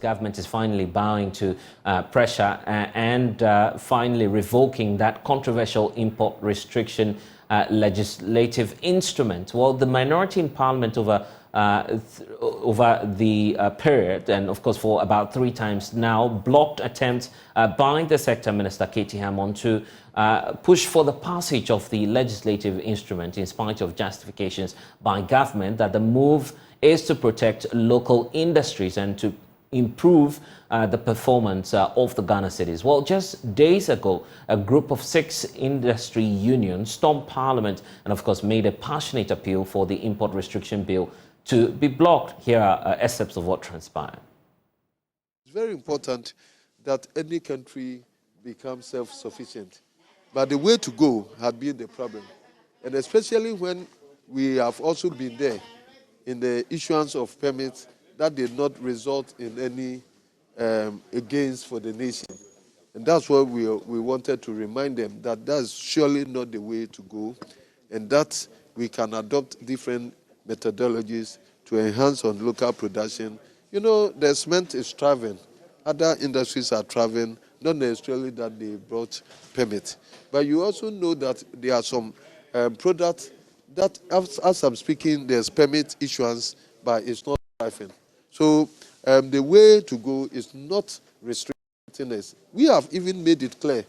government is finally bowing to pressure and finally revoking that controversial import restriction legislative instrument. Well, the minority in Parliament over the period, and of course for about 3 times now, blocked attempts by the sector minister, Katie Hammond, to push for the passage of the legislative instrument in spite of justifications by government that the move is to protect local industries and to improve the performance of the Ghana cities. Well, just days ago, a group of 6 industry unions stormed Parliament and, of course, made a passionate appeal for the import restriction bill to be blocked. Here are excerpts of what transpired. It's very important that any country becomes self-sufficient. But the way to go had been the problem. And especially when we have also been there in the issuance of permits that did not result in any gains for the nation. And that's why we wanted to remind them that that's surely not the way to go, and that we can adopt different methodologies to enhance on local production. You know, the cement is thriving. Other industries are thriving, not necessarily that they brought permits. But you also know that there are some products that, as I'm speaking, there's permit issuance, but it's not thriving. So the way to go is not restricting us. We have even made it clear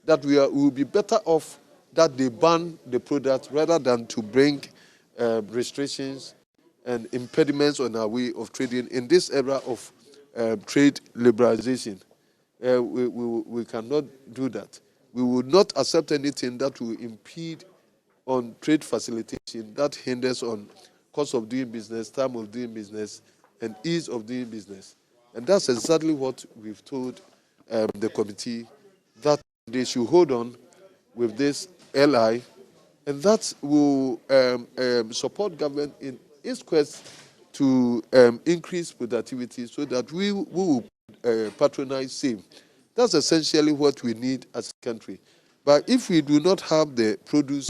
that we will be better off that they ban the product rather than to bring restrictions and impediments on our way of trading in this era of trade liberalization. We cannot do that. We will not accept anything that will impede on trade facilitation, that hinders on cost of doing business, time of doing business, and ease of doing business. And that's exactly what we've told the committee, that they should hold on with this LI, and that will support government in its quest to increase productivity so that we will patronize same. That's essentially what we need as a country. But if we do not have the produce,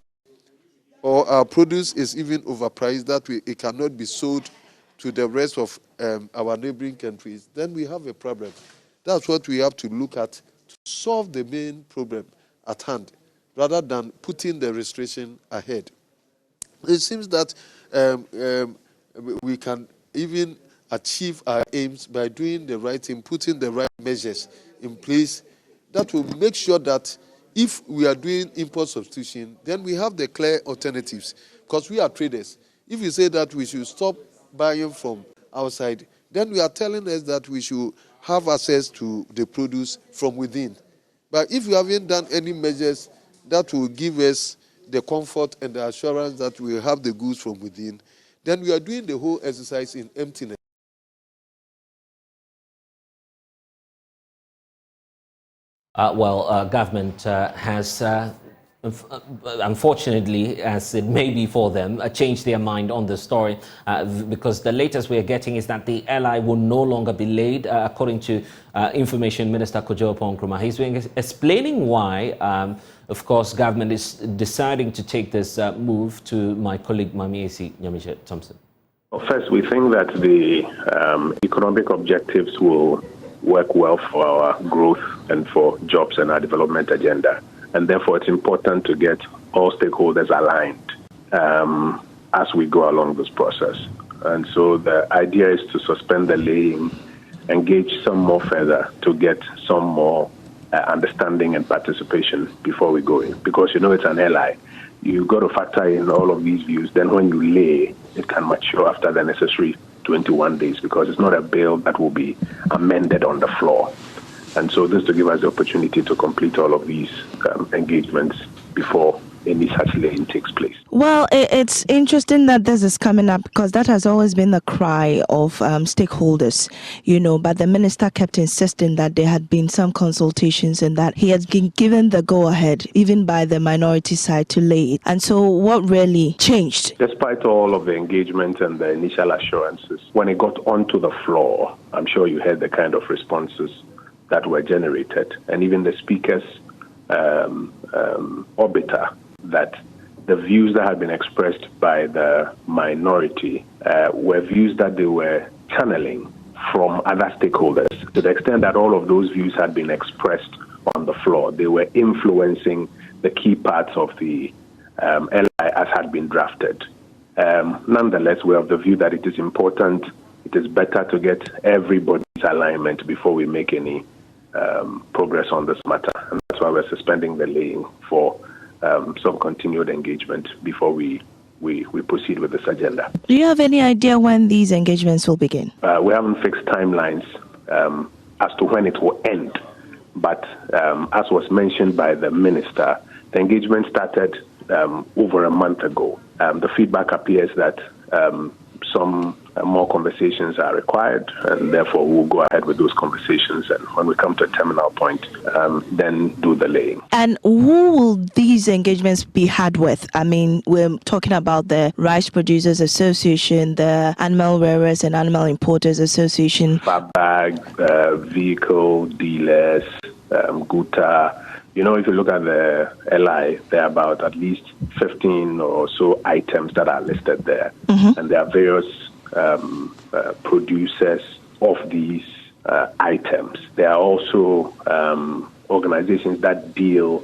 or our produce is even overpriced, that it cannot be sold to the rest of our neighboring countries, then we have a problem. That's what we have to look at to solve the main problem at hand, rather than putting the restriction ahead. It seems that we can even achieve our aims by doing the right thing, putting the right measures in place that will make sure that if we are doing import substitution, then we have the clear alternatives, because we are traders. If you say that we should stop buying from outside, then we are telling us that we should have access to the produce from within. But if we haven't done any measures that will give us the comfort and the assurance that we have the goods from within, then we are doing the whole exercise in emptiness. Government has, unfortunately, as it may be for them, changed their mind on the story because the latest we are getting is that the LI will no longer be laid, according to Information Minister Kojo Nkrumah. He's been explaining why, of course, government is deciding to take this move to my colleague, Mami Esi Nyamishe Thompson. Well, first, we think that the economic objectives will work well for our growth and for jobs and our development agenda. And therefore, it's important to get all stakeholders aligned as we go along this process. And so the idea is to suspend the laying, engage some more further to get some more understanding and participation before we go in. Because, you know, it's an ally. You've got to factor in all of these views. Then when you lay, it can mature after the necessary 21 days, because it's not a bill that will be amended on the floor. And so this to give us the opportunity to complete all of these engagements before any such laying takes place. Well, it's interesting that this is coming up, because that has always been the cry of stakeholders, you know, but the minister kept insisting that there had been some consultations and that he has been given the go-ahead, even by the minority side, to lay it. And so what really changed? Despite all of the engagement and the initial assurances, when it got onto the floor, I'm sure you heard the kind of responses that were generated, and even the speaker's orbiter, that the views that had been expressed by the minority were views that they were channeling from other stakeholders. To the extent that all of those views had been expressed on the floor, they were influencing the key parts of the LI as had been drafted. Nonetheless, we're of the view that it is important, it is better to get everybody's alignment before we make any progress on this matter. And that's why we're suspending the laying for some continued engagement before we proceed with this agenda. Do you have any idea when these engagements will begin? We haven't fixed timelines as to when it will end. But as was mentioned by the minister, the engagement started over a month ago. The feedback appears that some more conversations are required, and therefore we'll go ahead with those conversations. And when we come to a terminal point, then do the laying. And who will these engagements be had with? I mean, we're talking about the Rice Producers Association, the Animal Rearers and Animal Importers Association. Bag, vehicle dealers, Guta. You know, if you look at the LI, there are about at least 15 or so items that are listed there. Mm-hmm. And there are various producers of these items. There are also organizations that deal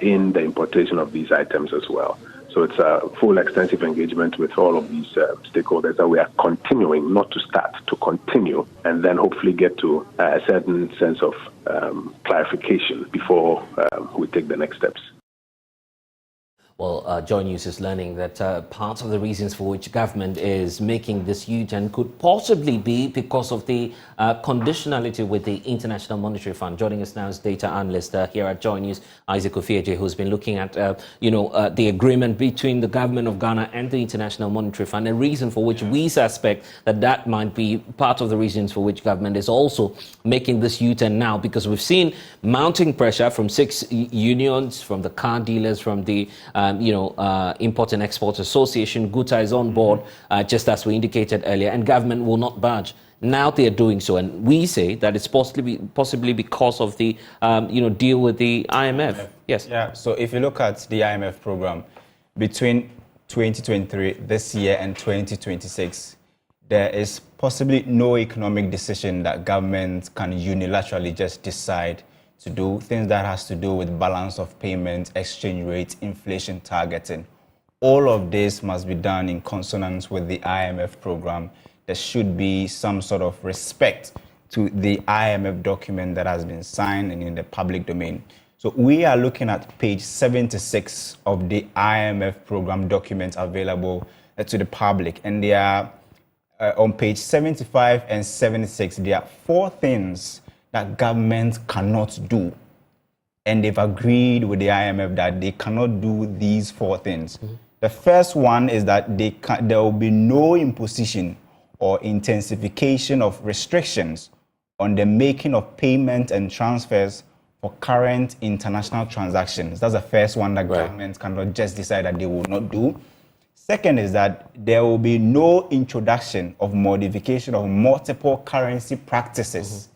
in the importation of these items as well. So it's a full extensive engagement with all of these stakeholders that we are continuing, not to start, to continue, and then hopefully get to a certain sense of clarification before we take the next steps. Well, Joy News is learning that part of the reasons for which government is making this U-turn could possibly be because of the conditionality with the International Monetary Fund. Joining us now is data analyst here at Joy News, Isaac Ofieje, who's been looking at, the agreement between the government of Ghana and the International Monetary Fund, a reason for which we suspect that might be part of the reasons for which government is also making this U-turn now, because we've seen mounting pressure from 6 unions, from the car dealers, from the Import and Export Association. Guta is on board, just as we indicated earlier, and government will not budge. Now they are doing so, and we say that it's possibly because of the deal with the IMF. Yes. Yeah. So if you look at the IMF program between 2023 this year and 2026, there is possibly no economic decision that government can unilaterally just decide to do. Things that has to do with balance of payment, exchange rate, inflation targeting. All of this must be done in consonance with the IMF program. There should be some sort of respect to the IMF document that has been signed and in the public domain. So we are looking at page 76 of the IMF program documents available to the public. And they are on page 75 and 76. There are 4 things that government cannot do. And they've agreed with the IMF that they cannot do these 4 things. Mm-hmm. The first one is that there will be no imposition or intensification of restrictions on the making of payment and transfers for current international transactions. That's the first one that government cannot just decide that they will not do. Second is that there will be no introduction of modification of multiple currency practices. Mm-hmm.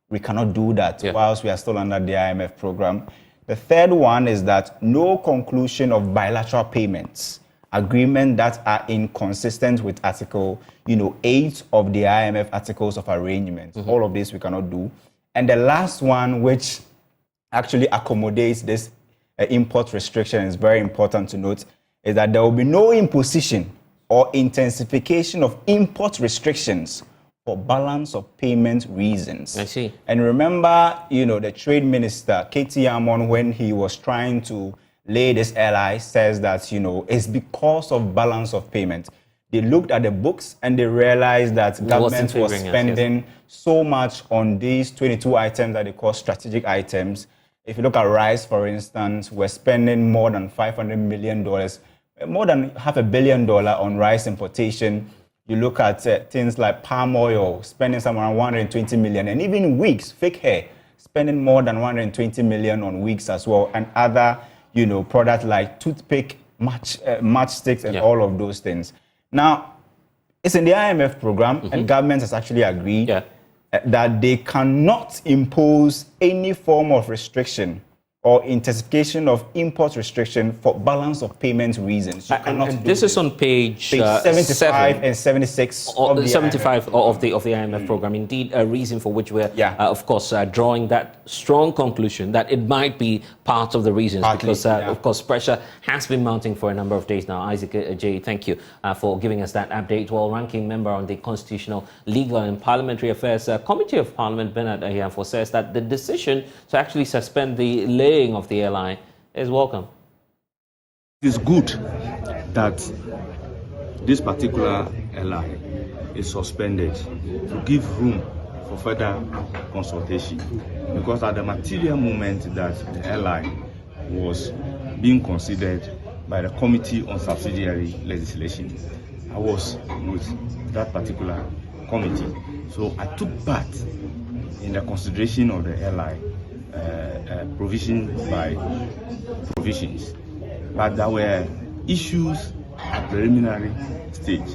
We cannot do that whilst we are still under the IMF program. The third one is that no conclusion of bilateral payments, agreements that are inconsistent with Article 8 of the IMF Articles of Arrangement. Mm-hmm. All of this we cannot do. And the last one, which actually accommodates this import restriction, is very important to note, is that there will be no imposition or intensification of import restrictions for balance of payment reasons. I see. And remember, the trade minister, K.T. Amon, when he was trying to lay this LI, says that, it's because of balance of payment. They looked at the books and they realized that government was spending so much on these 22 items that they call strategic items. If you look at rice, for instance, we're spending more than $500 million, more than $500 million on rice importation. You look at things like palm oil, spending somewhere around 120 million, and even wigs, fake hair, spending more than 120 million on wigs as well, and other, products like toothpick, matchsticks, and all of those things. Now, it's in the IMF program, and government has actually agreed that they cannot impose any form of restriction or intensification of import restriction for balance of payment reasons. You cannot and this is on page 75 and 76 of the 75 IMF of the IMF program. Indeed, a reason for which we're, Yeah. of course, drawing that strong conclusion that it might be part of the reasons, Partly, because, yeah. of course, pressure has been mounting for a number of days now. Isaac J, thank you for giving us that update. Well, ranking member on the Constitutional, Legal and Parliamentary Affairs Committee of Parliament, Bernard Ahiafo, says that the decision to actually suspend the laying of the airline is welcome. It is good that this particular airline is suspended to give room for further consultation, because at the material moment that the airline was being considered by the Committee on Subsidiary Legislation, I was with that particular committee. So I took part in the consideration of the airline provision by provisions, but there were issues at preliminary stage.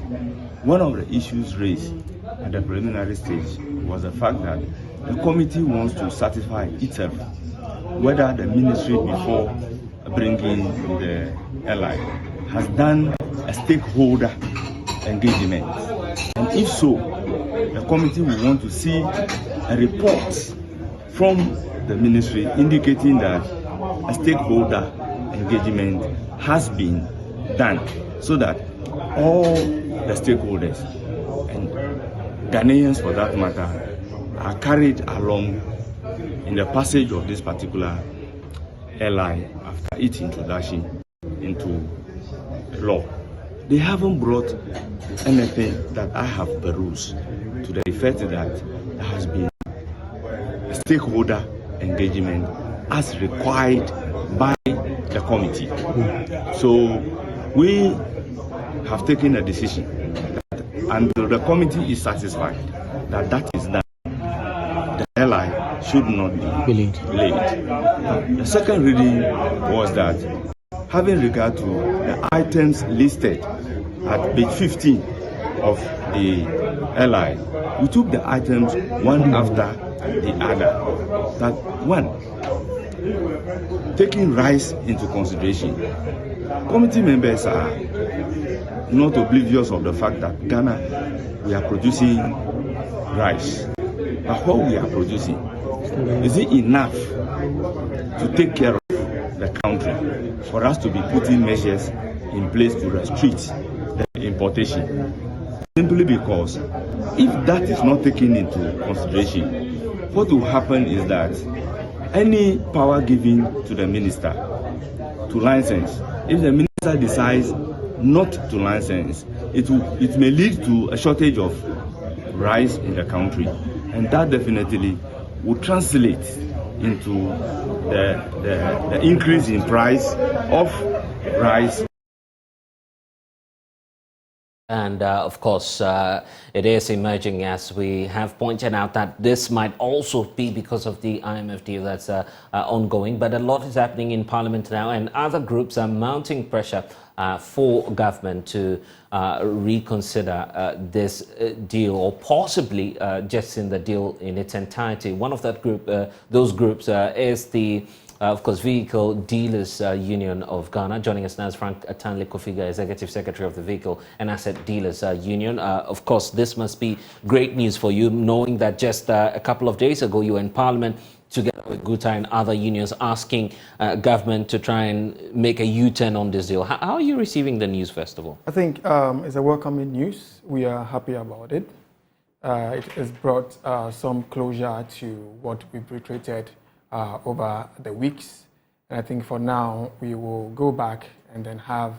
One of the issues raised at the preliminary stage was the fact that the committee wants to satisfy itself whether the ministry, before bringing the airline, has done a stakeholder engagement, and if so, the committee will want to see a report from the ministry indicating that a stakeholder engagement has been done, so that all the stakeholders and Ghanaians, for that matter, are carried along in the passage of this particular airline after its introduction into law. They haven't brought anything that I have perused to the effect that there has been a stakeholder engagement as required by the committee. So we have taken a decision that until the committee is satisfied that that is done, the airline should not be delayed. The second reading was that, having regard to the items listed at page 15 of the airline, we took the items one after the other. That one, taking rice into consideration, committee members are not oblivious of the fact that Ghana, we are producing rice. But what we are producing, is it enough to take care of the country for us to be putting measures in place to restrict the importation? Simply because if that is not taken into consideration, what will happen is that any power given to the minister to license, if the minister decides not to license, it may lead to a shortage of rice in the country, and that definitely will translate into the increase in price of rice. And of course, it is emerging, as we have pointed out, that this might also be because of the IMF deal that's ongoing. But a lot is happening in Parliament now, and other groups are mounting pressure for government to reconsider this deal, or possibly just in the deal in its entirety. One of that group, those groups, is the of course, Vehicle Dealers Union of Ghana. Joining us now is Frank Atanle Kofiga, Executive Secretary of the Vehicle and Asset Dealers Union. Of course, this must be great news for you, knowing that just a couple of days ago you were in Parliament together with Guta and other unions asking government to try and make a U-turn on this deal. How are you receiving the news, first of all? I think it's a welcoming news. We are happy about it. It has brought some closure to what we've retreated over the weeks. And I think for now, we will go back and then have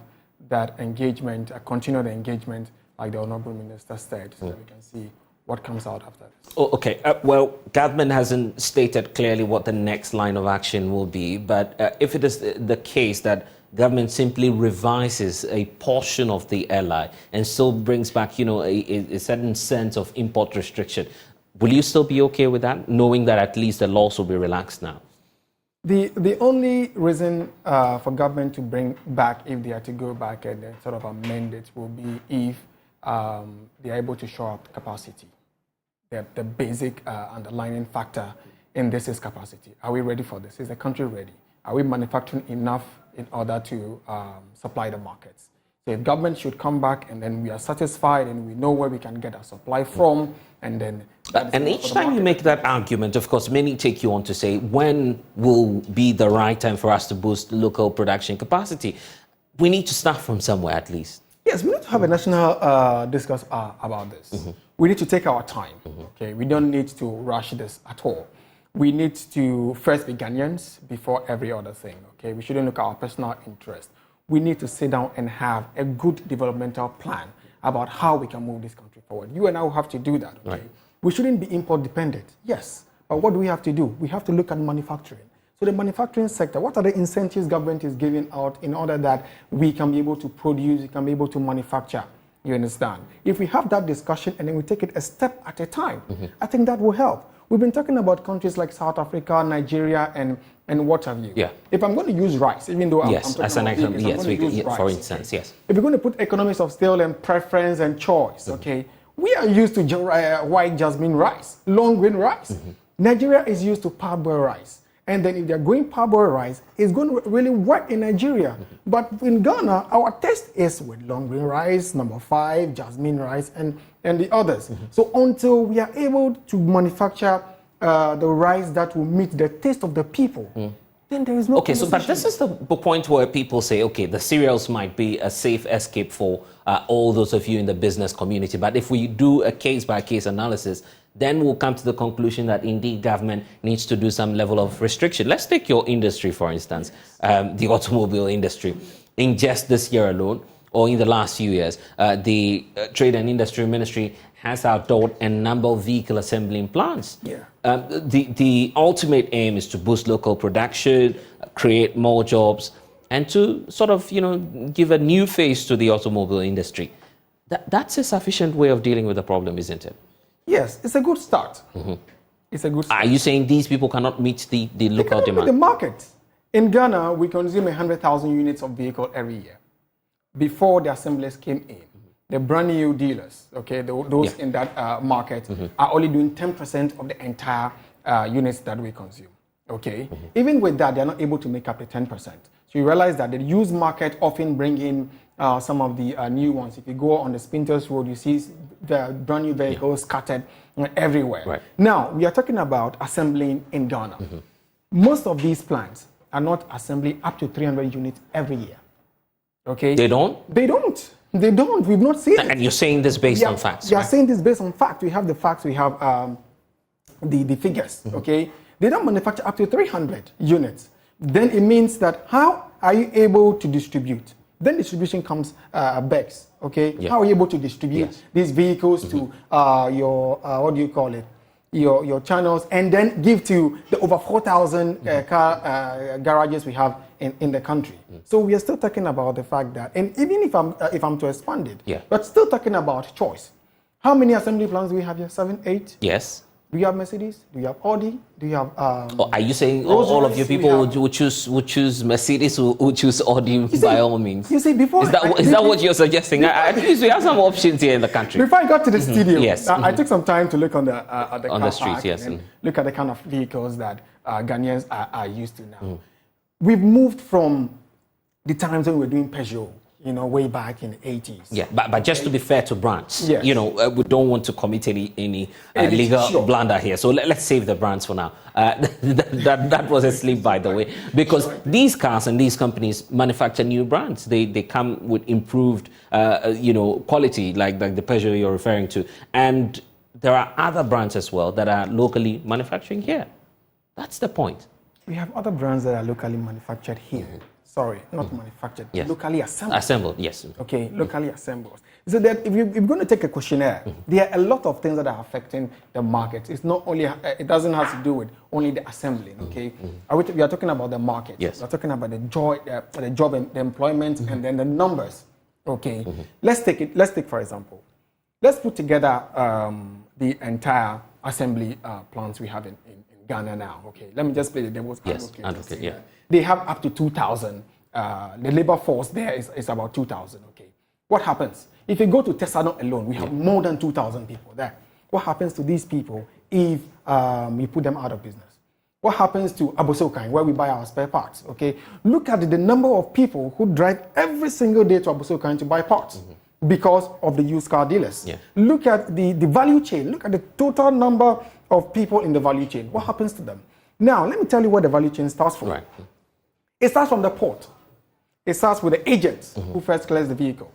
that engagement, continue the engagement, like the Honorable Minister said, so that we can see what comes out after this. Oh, okay. Well, government hasn't stated clearly what the next line of action will be, but if it is the case that government simply revises a portion of the airline and still brings back, a certain sense of import restriction, will you still be okay with that, knowing that at least the laws will be relaxed now? The only reason for government to bring back, if they are to go back and then sort of amend it, will be if they are able to show up capacity. The basic underlying factor in this is capacity. Are we ready for this? Is the country ready? Are we manufacturing enough in order to supply the markets? So if government should come back and then we are satisfied and we know where we can get our supply from, and then... And each time you make that argument, of course, many take you on to say, when will be the right time for us to boost local production capacity? We need to start from somewhere at least. Yes, we need to have a national discourse about this. We need to take our time, okay? We don't need to rush this at all. We need to first be Ghanaians before every other thing, okay? We shouldn't look at our personal interest. We need to sit down and have a good developmental plan about how we can move this country forward. You and I will have to do that, okay? Right. We shouldn't be import dependent, yes. But what do we have to do? We have to look at manufacturing. So the manufacturing sector, what are the incentives government is giving out in order that we can be able to produce, we can be able to manufacture? You understand? If we have that discussion and then we take it a step at a time, I think that will help. We've been talking about countries like South Africa, Nigeria, and what have you. Yeah. If I'm going to use rice, even though I'm talking as an about example, for instance, okay? yes. If we're going to put economics of scale and preference and choice, okay, we are used to white jasmine rice, long grain rice. Nigeria is used to parboiled rice. And then if they're going parboiled rice, it's going to really work in Nigeria. But in Ghana, our taste is with long grain rice, number 5, jasmine rice, and the others. So until we are able to manufacture the rice that will meet the taste of the people, then there is no Okay, so but this is the point where people say, okay, the cereals might be a safe escape for all those of you in the business community. But if we do a case-by-case analysis, then we'll come to the conclusion that indeed government needs to do some level of restriction. Let's take your industry, for instance, the automobile industry. In just this year alone, or in the last few years, the Trade and Industry Ministry has outdoored a number of vehicle assembling plants. Yeah. The ultimate aim is to boost local production, create more jobs, and to sort of, give a new face to the automobile industry. That's a sufficient way of dealing with the problem, isn't it? Yes, it's a good start. It's a good start. Are you saying these people cannot meet the local demand? The market. In Ghana, we consume 100,000 units of vehicle every year. Before the assemblers came in, the brand new dealers, okay, those in that market are only doing 10% of the entire units that we consume, okay? Even with that, they're not able to make up the 10%. So you realize that the used market often bring in some of the new ones. If you go on the Spinters Road, you see the brand new vehicles scattered everywhere. Right. Now, we are talking about assembling in Ghana. Most of these plants are not assembling up to 300 units every year. Okay? They don't? They don't. They don't. We've not seen it. And you're saying this based on facts? We are saying this based on facts. We have the facts. We have the figures. Okay? They don't manufacture up to 300 units. Then it means that how are you able to distribute? Then distribution comes back. Okay? Yeah. How are you able to distribute these vehicles to your what do you call it? Your channels, and then give to the over 4,000 car garages we have in the country. So we are still talking about the fact that, and even if I'm to expand it, but still talking about choice. How many assembly plants do we have here? 7, 8? Yes. Do you have Mercedes? Do you have Audi? Do you have? Are you saying all of your people would choose Mercedes, would choose Audi by all means? You see, before is that what you're suggesting? At least we have some options here in the country. Before I got to the studio, yes, I took some time to look on the car the streets, park, yes, and look at the kind of vehicles that Ghanaians are used to now. We've moved from the times when we were doing Peugeot, way back in the 80s. Yeah, but just to be fair to brands, yes. We don't want to commit any legal blunder here. So let's save the brands for now. That was a slip, by the way, because these cars and these companies manufacture new brands. They come with improved, quality, like the Peugeot you're referring to, and there are other brands as well that are locally manufacturing here. That's the point. We have other brands that are locally manufactured here. Sorry, not manufactured, locally assembled. Assembled, yes. Okay, locally assembled. So that if you're going to take a questionnaire, there are a lot of things that are affecting the market. It's not only, it doesn't have to do with only the assembling, okay? We are talking about the market. Yes. We're talking about the job and the employment and then the numbers, okay? Let's take, for example, let's put together the entire assembly plants we have in Ghana now, okay? Let me just play the devil's advocate. Yeah. They have up to 2,000. The labor force there is about 2,000, okay? What happens? If you go to Tesano alone, we have more than 2,000 people there. What happens to these people if you put them out of business? What happens to Abosokan, where we buy our spare parts? Okay, look at the number of people who drive every single day to Abosokan to buy parts because of the used car dealers. Yeah. Look at the value chain. Look at the total number of people in the value chain. What happens to them? Now, let me tell you where the value chain starts from. Right. It starts from the port. It starts with the agents who first clears the vehicle.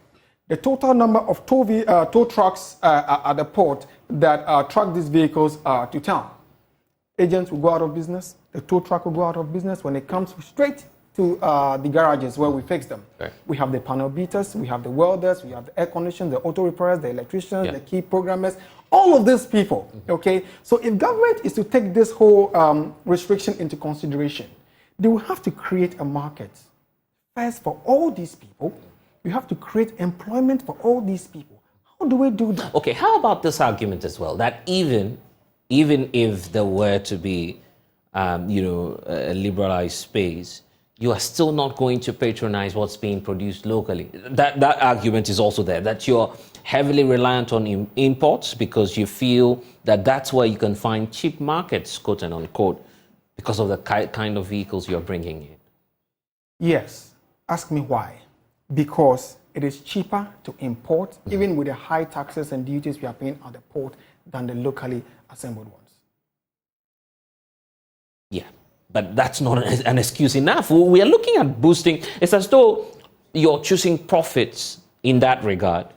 The total number of tow trucks at the port that truck these vehicles to town. Agents will go out of business. The tow truck will go out of business when it comes straight to the garages where we fix them. Right. We have the panel beaters, we have the welders, we have the air conditioners, the auto repairers, the electricians, the key programmers, all of these people, okay? So if government is to take this whole restriction into consideration, they will have to create a market. First, for all these people, you have to create employment for all these people. How do we do that? Okay, how about this argument as well, that even if there were to be, a liberalized space, you are still not going to patronize what's being produced locally. That argument is also there, that you're heavily reliant on imports because you feel that that's where you can find cheap markets, quote and unquote, because of the kind of vehicles you're bringing in. Yes. Ask me why. Because it is cheaper to import, even with the high taxes and duties we are paying at the port, than the locally assembled ones. Yeah, but that's not an excuse enough. We are looking at boosting. It's as though you're choosing profits in that regard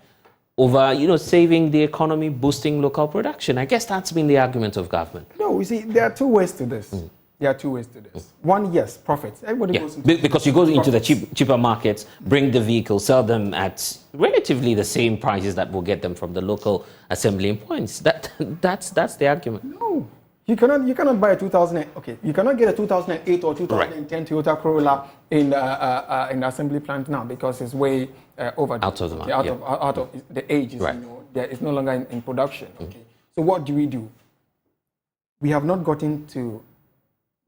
over, saving the economy, boosting local production. I guess that's been the argument of government. No, you see, there are two ways to this. There are two ways to this. One, yes, profits. Everybody goes into because you go into the cheaper markets, bring the vehicles, sell them at relatively the same prices that will get them from the local assembling points. That's the argument. No, you cannot buy a 2008. Okay, you cannot get a 2008 or 2010 Toyota Corolla in the assembly plant now because it's way over out of the market. Out of the age. Is, it's no longer in production. Okay, so what do? We have not gotten to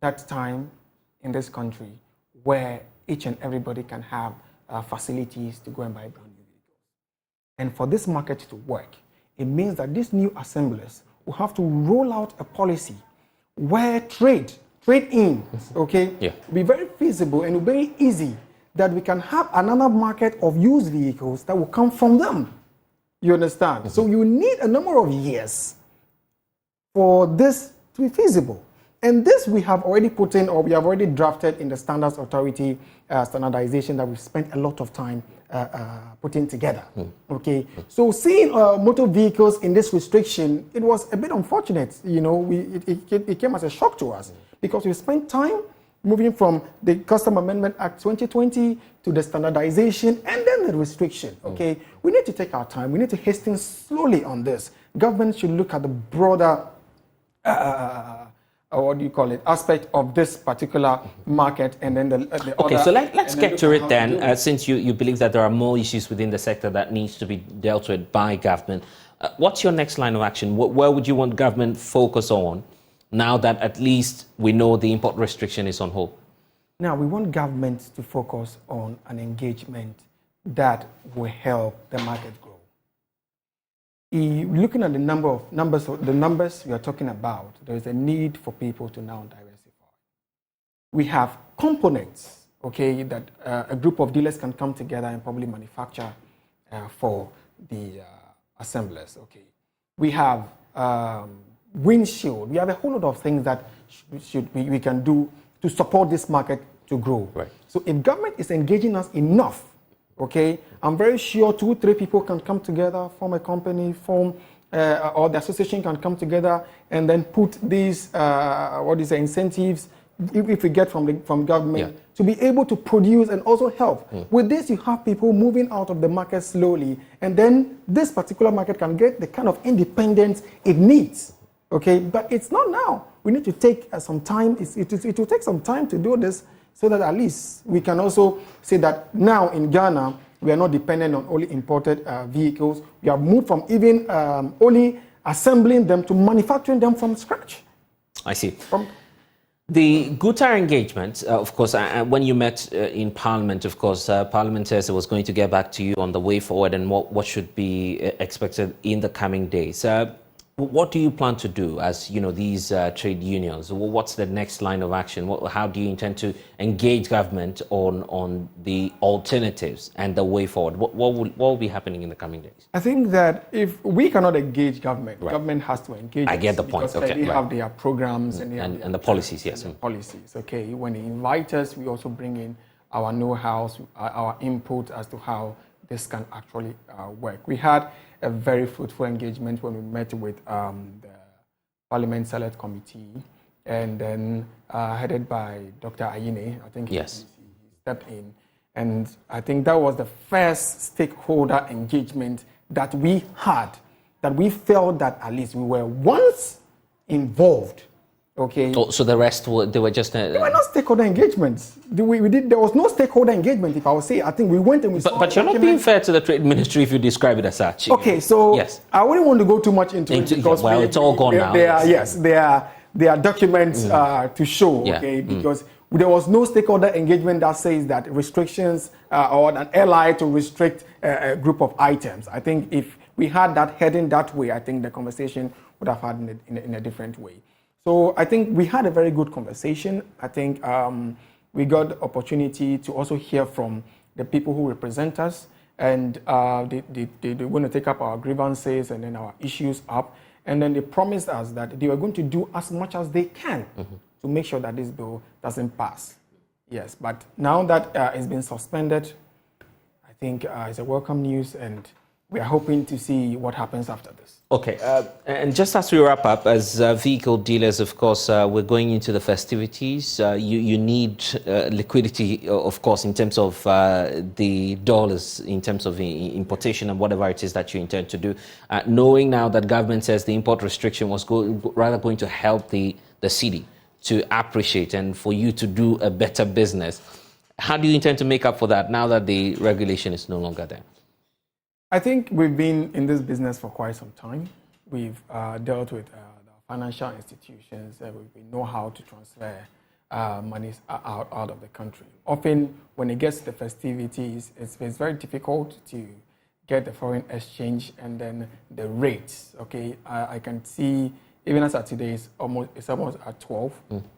that time in this country where each and everybody can have facilities to go and buy brand new vehicles. And for this market to work, it means that these new assemblers will have to roll out a policy where trade-in, okay, will be very feasible and very easy, that we can have another market of used vehicles that will come from them. You understand? So you need a number of years for this to be feasible. And this we have already put in, or we have already drafted in the Standards Authority standardization that we've spent a lot of time putting together. Okay, so seeing motor vehicles in this restriction, it was a bit unfortunate. It came as a shock to us because we spent time moving from the Custom Amendment Act 2020 to the standardization and then the restriction. Okay, we need to take our time. We need to hasten slowly on this. Government should look at the broader what do you call it, aspect of this particular market, and then the okay, other, so let's get to it then, since you believe that there are more issues within the sector that needs to be dealt with by government. What's your next line of action? Where would you want government focus on now that at least we know the import restriction is on hold? Now, we want government to focus on an engagement that will help the market grow. Looking at the numbers we are talking about, there is a need for people to now diversify. We have components, okay, that a group of dealers can come together and probably manufacture for the assemblers, okay. We have windshield. We have a whole lot of things that we can do to support this market to grow. Right. So if government is engaging us enough, okay, I'm very sure 2-3 people can come together, form a company, or the association can come together and then put these incentives, if we get from government, to be able to produce and also help. With this, you have people moving out of the market slowly, and then this particular market can get the kind of independence it needs. Okay, but it's not now. We need to take some time. It will take some time to do this, so that at least we can also say that now in Ghana, we are not dependent on only imported vehicles. We have moved from even only assembling them to manufacturing them from scratch. I see. The Gutar engagement, of course, when you met in Parliament, of course, Parliamentary was going to get back to you on the way forward and what should be expected in the coming days. What do you plan to do as these trade unions? What's the next line of action? How do you intend to engage government on the alternatives and the way forward? What will be happening in the coming days? I think that if we cannot engage government, Right. government has to engage. I get the point. Because Okay, they right. have their programs and the policies. Yes. policies. Okay, when they invite us, we also bring in our know-how, our input as to how this can actually work. We had a very fruitful engagement when we met with the Parliament Select Committee, and then headed by Dr. Ayine. I think Yes. he stepped in, and I think that was the first stakeholder engagement that we had, that we felt that at least we were once involved. Okay. Oh, so the rest they were just. They were not stakeholder engagements. There was no stakeholder engagement, if I would say. I think we went and we saw. But you're not being fair to the Trade Ministry if you describe it as such. Okay, so yes. I wouldn't want to go too much into it because it's all gone now. There are documents to show. Yeah. Okay, because there was no stakeholder engagement that says that restrictions or an ally to restrict a group of items. I think if we had that heading that way, I think the conversation would have had in a different way. So I think we had a very good conversation. I think we got the opportunity to also hear from the people who represent us, and they're going to take up our grievances and then our issues up. And then they promised us that they were going to do as much as they can to make sure that this bill doesn't pass. Yes, but now that it's been suspended, I think it's a welcome news, and we are hoping to see what happens after this. Okay, and just as we wrap up, as vehicle dealers, of course, we're going into the festivities. You need liquidity, of course, in terms of the dollars, in terms of importation and whatever it is that you intend to do. Knowing now that government says the import restriction was rather going to help the city to appreciate and for you to do a better business, how do you intend to make up for that now that the regulation is no longer there? I think we've been in this business for quite some time. We've dealt with the financial institutions. We know how to transfer monies out of the country. Often, when it gets to the festivities, it's very difficult to get the foreign exchange and then the rates. Okay, I can see even as of today, it's almost at 12,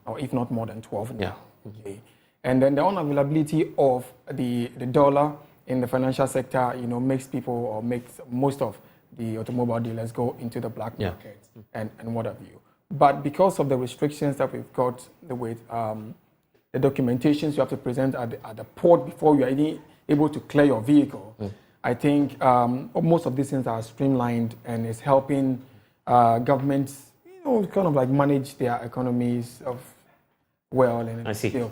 or if not more than 12 now. Yeah. Okay, and then the unavailability of the dollar in the financial sector, makes people or makes most of the automobile dealers go into the black market and what have you. But because of the restrictions that we've got with the documentations you have to present at the port before you are even able to clear your vehicle, I think most of these things are streamlined and is helping governments, kind of like manage their economies well. And I see.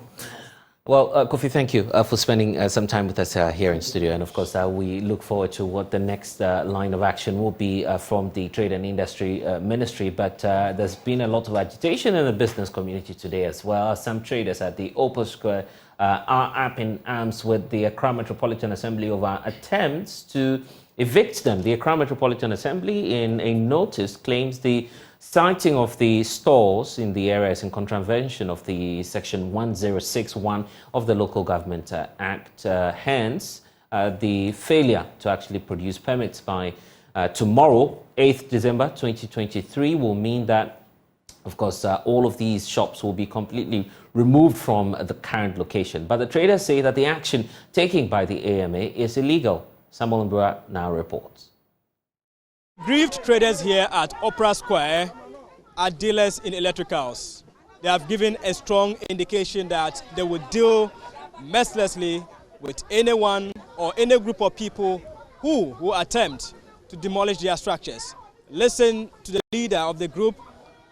Well, Kofi, thank you for spending some time with us here in studio. And of course, we look forward to what the next line of action will be from the Trade and Industry Ministry. But there's been a lot of agitation in the business community today as well. Some traders at the Opal Square are up in arms with the Accra Metropolitan Assembly over attempts to evict them. The Accra Metropolitan Assembly, in a notice, claims the citing of the stores in the area is in contravention of the Section 1061 of the Local Government Act. Hence, the failure to actually produce permits by tomorrow, 8th December 2023, will mean that, of course, all of these shops will be completely removed from the current location. But the traders say that the action taken by the AMA is illegal. Samuel Mbura now reports. Grieved traders here at Opera Square are dealers in electricals. They have given a strong indication that they will deal mercilessly with anyone or any group of people who attempt to demolish their structures. Listen to the leader of the group,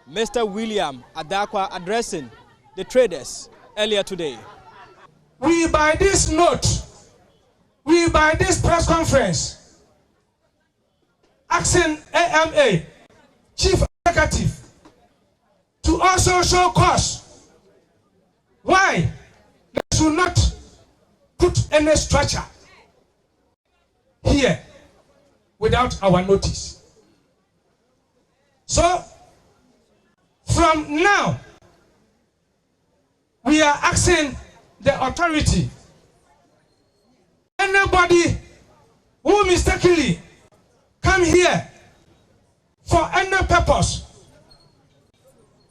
Mr. William Adakwa, addressing the traders earlier today. We, by this note, by this press conference, asking AMA, Chief Executive, to also show cause why they should not put any structure here without our notice. So, from now, we are asking the authority, anybody who mistakenly come here for any purpose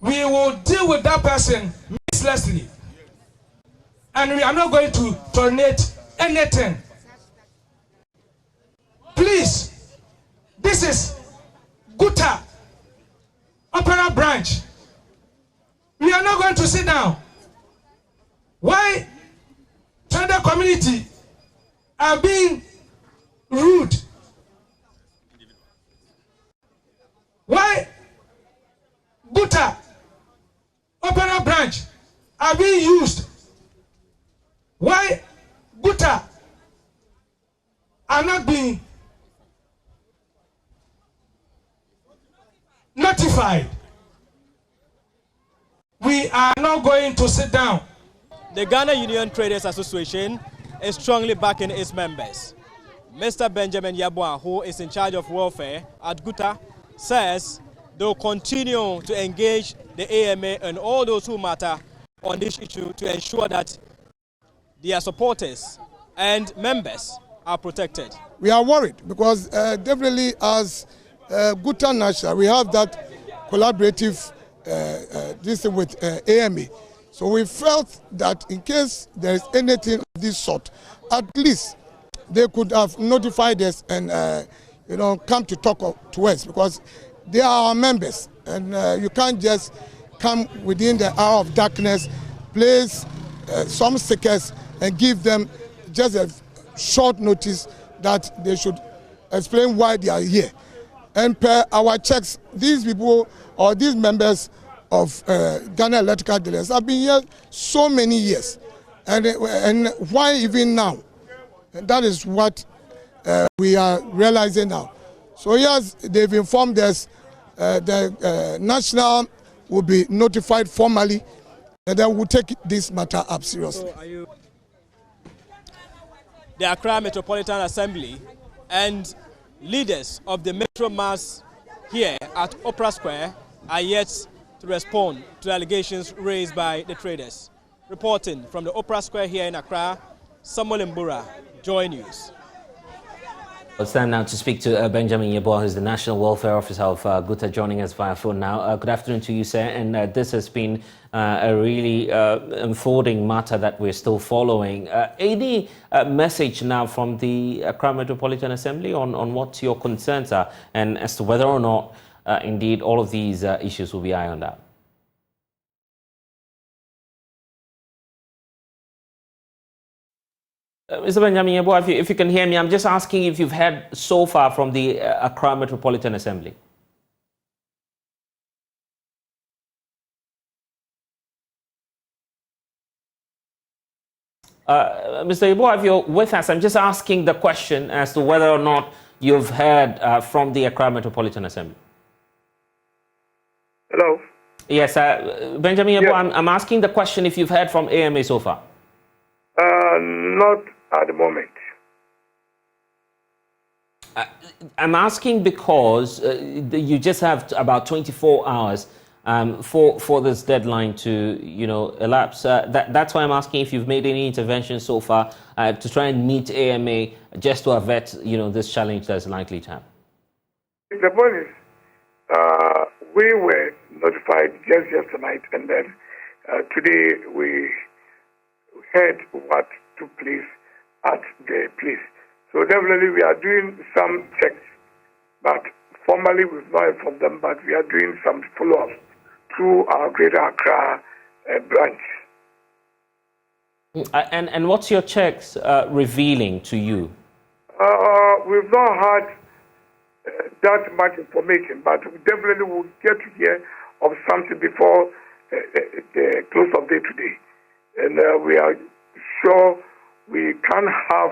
we will deal with that person mercilessly. And we are not going to tolerate anything. Please, this is Guta, Opera Branch. We are not going to sit down. Why trader community are being rude? Why Guta, Opera Branch are being used? Why Guta are not being notified? We are not going to sit down. The Ghana Union Traders Association is strongly backing its members. Mr. Benjamin Yeboah, who is in charge of welfare at Guta, says they'll continue to engage the AMA and all those who matter on this issue to ensure that their supporters and members are protected. We are worried because definitely as Guta National, we have that collaborative this with AMA. So we felt that in case there is anything of this sort, at least they could have notified us and come to talk to us, because they are our members, and you can't just come within the hour of darkness, place some stickers and give them just a short notice that they should explain why they are here. And per our checks, these people or these members of Ghana Electrical Dealers have been here so many years, and why even now? And that is what we are realizing now. So yes, they've informed us the national will be notified formally, and then we'll take this matter up seriously. So the Accra Metropolitan Assembly and leaders of the Metro Mass here at Opera Square are yet to respond to allegations raised by the traders. Reporting from the Opera Square here in Accra, Samuel Mbura, Joy News. I'll stand now to speak to Benjamin Yeboah, who's the National Welfare Officer of Guta, joining us via phone now. Good afternoon to you, sir. And this has been a really unfolding matter that we're still following. Any message now from the Accra Metropolitan Assembly on what your concerns are, and as to whether or not indeed all of these issues will be ironed out? Mr. Benjamin Yeboah, if you can hear me, I'm just asking if you've heard so far from the Accra Metropolitan Assembly. Mr. Yeboah, if you're with us, I'm just asking the question as to whether or not you've heard from the Accra Metropolitan Assembly. Hello? Yes, Benjamin Yeboah, I'm asking the question if you've heard from AMA so far. Not at the moment. I'm asking because you just have about 24 hours for this deadline to, elapse. That's why I'm asking if you've made any intervention so far to try and meet AMA just to avert, this challenge that's likely to happen. The point is, we were notified just yesterday, and then today we heard what took place at the place. So definitely we are doing some checks, but formally we've not informed them, but we are doing some follow-ups through our Greater Accra branch. And what's your checks revealing to you? We've not had that much information, but we definitely will get to hear of something before the close of day today. And we are sure we can have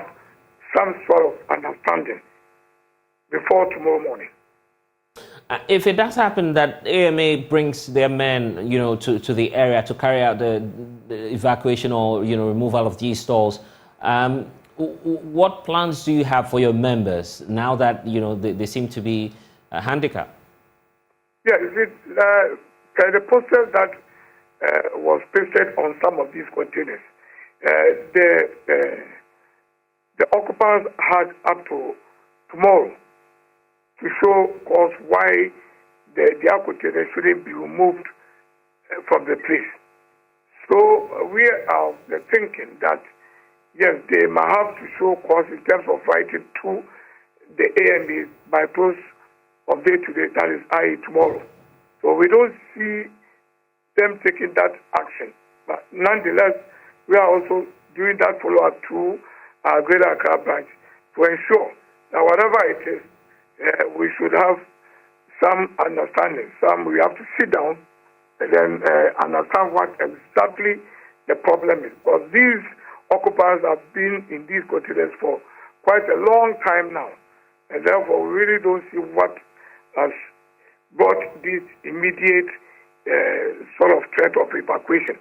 some sort of understanding before tomorrow morning. If it does happen that AMA brings their men, to the area to carry out the evacuation or, removal of these stalls, what plans do you have for your members now that, they seem to be handicapped? Yeah, the posters that was pasted on some of these containers, the occupants had up to tomorrow to show cause why their containers shouldn't be removed from the place. So we are thinking that, yes, they might have to show cause in terms of writing to the AMA by close of day today, that is i.e. tomorrow. So we don't see them taking that action. But nonetheless, we are also doing that follow-up to our Greater Accra branch to ensure that whatever it is, we should have some understanding. We have to sit down and then understand what exactly the problem is. Because these occupiers have been in these containers for quite a long time now. And therefore, we really don't see what has brought this immediate sort of threat of evacuation.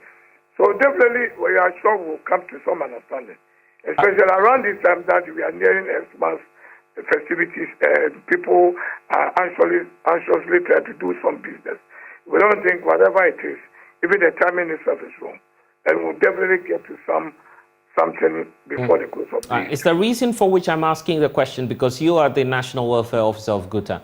So definitely, we are sure we'll come to some understanding, especially around this time that we are nearing Xmas festivities. People are anxiously trying to do some business. We don't think whatever it is, even the timing itself is wrong, and we'll definitely get to something before the close of the year. It's the reason for which I'm asking the question, because you are the National Welfare Officer of Guta.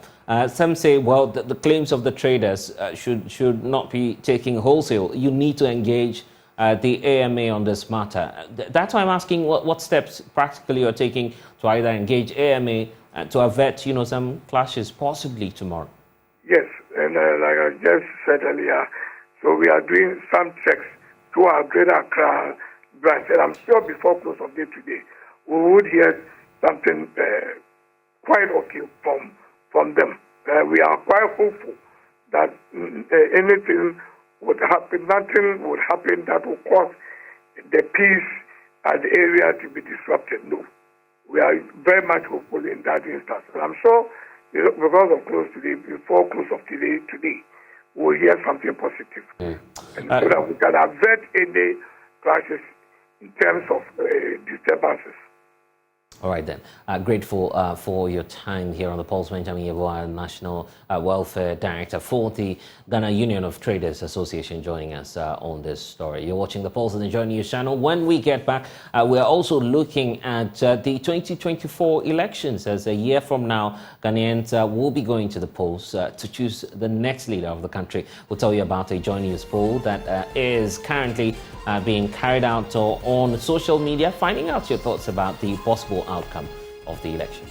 Some say, well, the claims of the traders should not be taking wholesale. You need to engage the AMA on this matter. That's why I'm asking what steps practically you're taking to either engage AMA to avert, some clashes possibly tomorrow. Yes, and like I just said earlier, so we are doing some checks to our Greater Accra branch, and I'm sure before close of day today, we would hear something quite okay from them. We are quite hopeful that anything would happen, nothing would happen that will cause the peace at the area to be disrupted. No, we are very much hopeful in that instance. And I'm sure because of before close of today, we'll hear something positive. And so that we can avert any clashes in terms of disturbances. All right, then. Grateful for your time here on the Pulse. Benjamin Yeboah, National Welfare Director for the Ghana Union of Traders Association, joining us on this story. You're watching the Pulse on the Joy News channel. When we get back, we're also looking at the 2024 elections. As a year from now, Ghanaians will be going to the polls to choose the next leader of the country. We'll tell you about a Joy News poll that is currently being carried out on social media, finding out your thoughts about the possible outcome of the election.